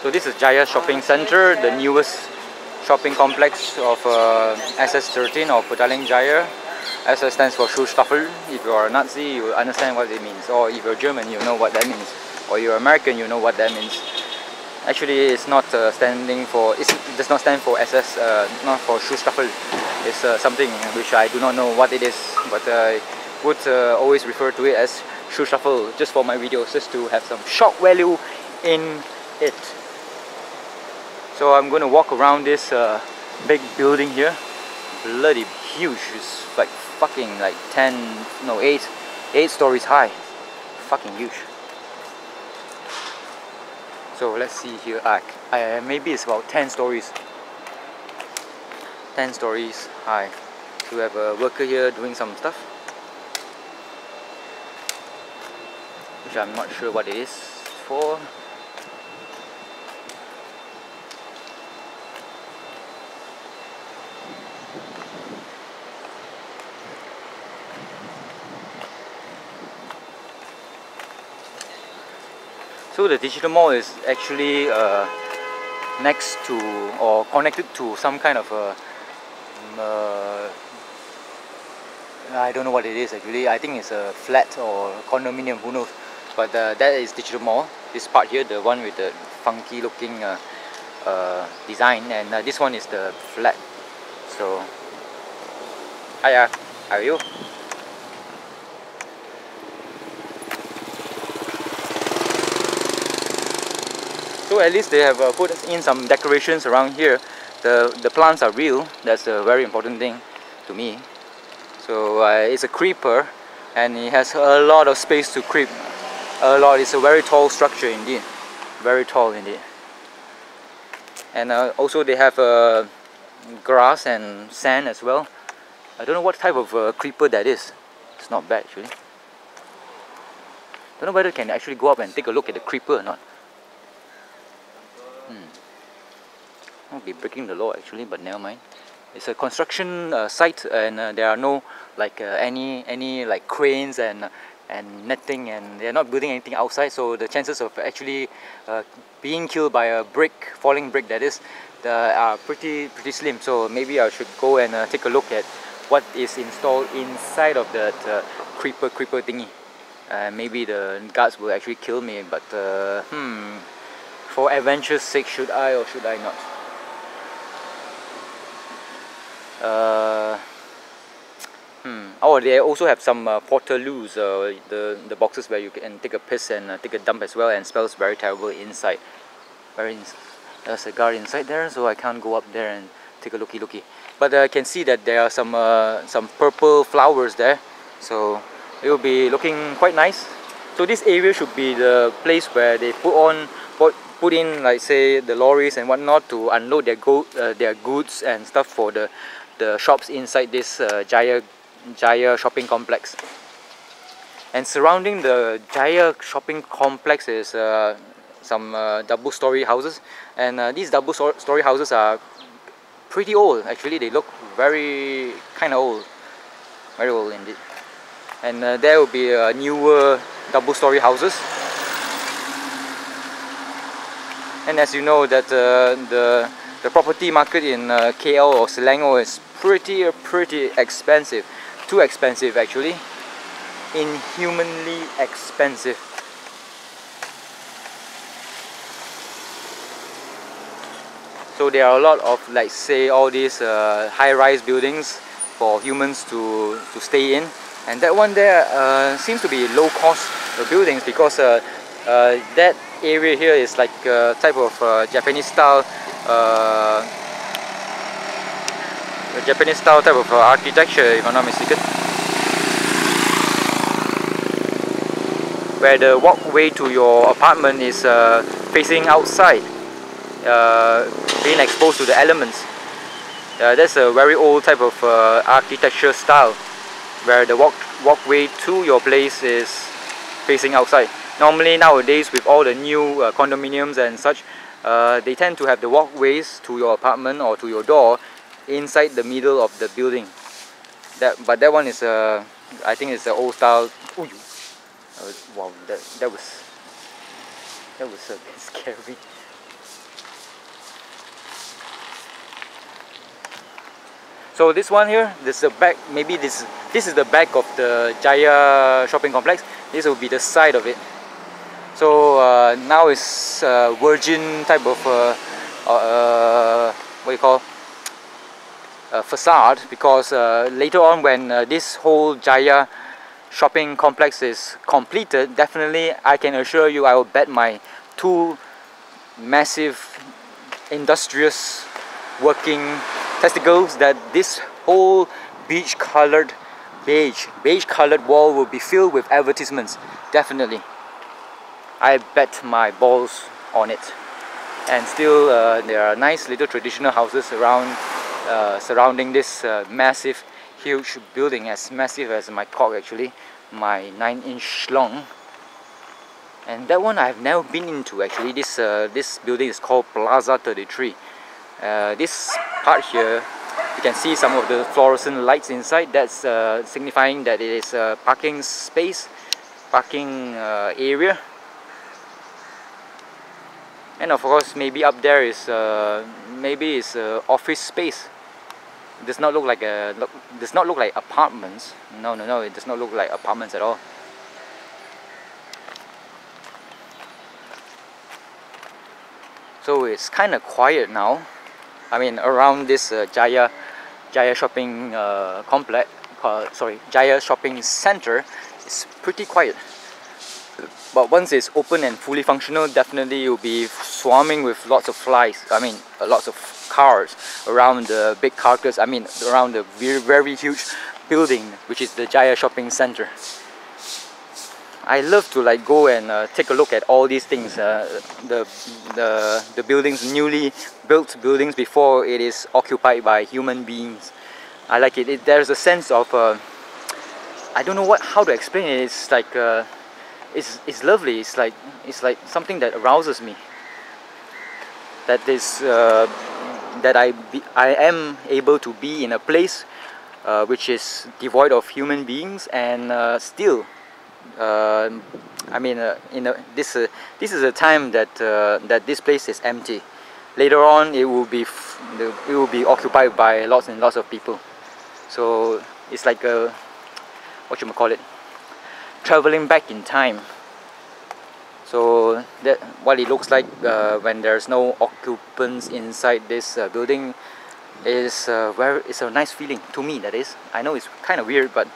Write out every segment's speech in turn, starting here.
So this is Jaya Shopping Center, the newest shopping complex of SS13 or Petaling Jaya. SS stands for Schuhstaffel. If you are a Nazi, you understand what it means. Or if you're German, you know what that means. Or you're American, you know what that means. Actually, it's not standing for. It does not stand for SS. Not for Schuhstaffel. It's something which I do not know what it is, but I would always refer to it as Schuhstaffel just for my videos, just to have some shock value in it. So I'm going to walk around this big building here. Bloody huge. It's like fucking like 8 stories high. Fucking huge. So let's see here. Maybe it's about 10 stories. 10 stories high. So we have a worker here doing some stuff, which I'm not sure what it is for. So the digital mall is actually next to or connected to some kind of I don't know what it is actually. I think it's a flat or condominium, who knows. But that is digital mall. This part here, the one with the funky looking design, and this one is the flat. So, hiya, how are you? So at least they have put in some decorations around here. The plants are real. That's a very important thing to me. So it's a creeper, and it has a lot of space to creep. A lot. It's a very tall structure indeed. Very tall indeed. And also they have grass and sand as well. I don't know what type of creeper that is. It's not bad actually. Don't know whether I can actually go up and take a look at the creeper or not. I'll be breaking the law actually, but never mind. It's a construction site, and there are no like any like cranes and netting, and they're not building anything outside. So the chances of actually being killed by a falling brick, that is, are pretty slim. So maybe I should go and take a look at what is installed inside of that creeper thingy. Maybe the guards will actually kill me, but for adventure's sake, should I or should I not? Oh, they also have some portaloos, the boxes where you can take a piss and take a dump as well, and smells very terrible inside. There's a guard inside there, so I can't go up there and take a looky. But I can see that there are some purple flowers there, so it will be looking quite nice. So this area should be the place where they put in, like say, the lorries and whatnot to unload their goods and stuff for the shops inside this Jaya shopping complex. And surrounding the Jaya shopping complex is some double-story houses, and these double-story houses are pretty old actually. They look very kind of old, very old indeed. And there will be newer double-story houses. And as you know that the property market in KL or Selangor is pretty expensive. Too expensive actually. Inhumanly expensive. So there are a lot of, like say, all these high-rise buildings for humans to stay in. And that one there seems to be low-cost buildings, because that area here is like a type of Japanese style type of architecture, if I'm not mistaken, where the walkway to your apartment is facing outside, being exposed to the elements. That's a very old type of architecture style, where the walkway to your place is facing outside. Normally nowadays, with all the new condominiums and such, they tend to have the walkways to your apartment or to your door inside the middle of the building. But that one is I think it's the old style. Ooh, wow, that was a bit scary. So this one here, this is the back. Maybe this is the back of the Jaya shopping complex. This will be the side of it. So now it's virgin type of what you call facade, because later on when this whole Jaya shopping complex is completed, definitely I can assure you, I will bet my 2 massive industrious working testicles that this whole beige colored wall will be filled with advertisements. Definitely, I bet my balls on it. And still there are nice little traditional houses around surrounding this massive huge building, as massive as my cock actually, my 9-inch long. And that one I've never been into actually. This building is called Plaza 33. This part here, you can see some of the fluorescent lights inside. That's signifying that it is a parking space, parking area. And of course, maybe up there is maybe it's office space. It does not look like apartments. No, it does not look like apartments at all. So it's kind of quiet now. I mean, around this Jaya shopping complex, Jaya shopping center, it's pretty quiet. But once it's open and fully functional, definitely you'll be swarming with lots of flies. I mean, lots of cars around the big carcass. I mean, around the very huge building, which is the Jaya shopping center. I love to like go and take a look at all these things. The buildings, newly built buildings before it is occupied by human beings. I like it. There's a sense of I don't know how to explain it. It's like it's lovely. It's like something that arouses me. That is that I am able to be in a place which is devoid of human beings, and still. I mean, this is a time that that this place is empty. Later on, it will be occupied by lots and lots of people. So it's like a what you call it, traveling back in time. So that what it looks like when there's no occupants inside this building is it's a nice feeling to me. That is, I know it's kind of weird, but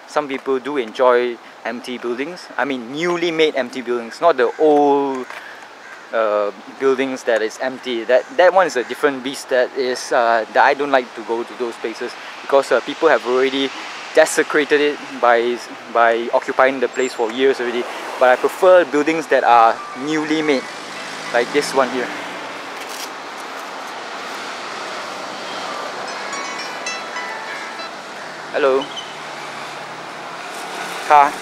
some people do enjoy empty buildings. I mean, newly made empty buildings, not the old buildings that is empty. That one is a different beast. That is that I don't like to go to those places, because people have already desecrated it by occupying the place for years already. But I prefer buildings that are newly made, like this one here. Hello. Car.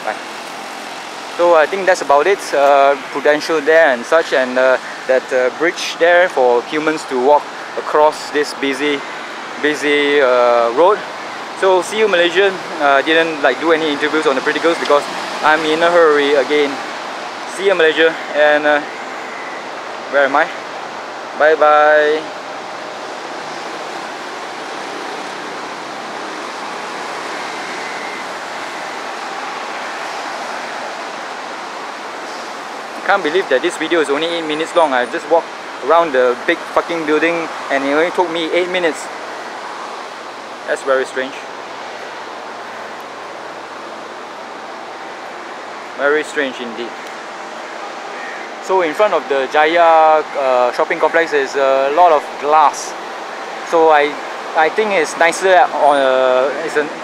Bye. So I think that's about it. Prudential there and such, and that bridge there for humans to walk across this busy road. So see you, Malaysia. Didn't like do any interviews on the pretty girls because I'm in a hurry again. See you, Malaysia. And where am I? Bye bye. I can't believe that this video is only 8 minutes long. I just walked around the big fucking building and it only took me 8 minutes. That's very strange. Very strange indeed. So in front of the Jaya shopping complex is a lot of glass. So I think it's nicer on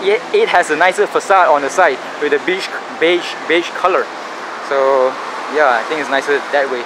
it has a nicer facade on the side with a beige color. So yeah, I think it's nicer that way.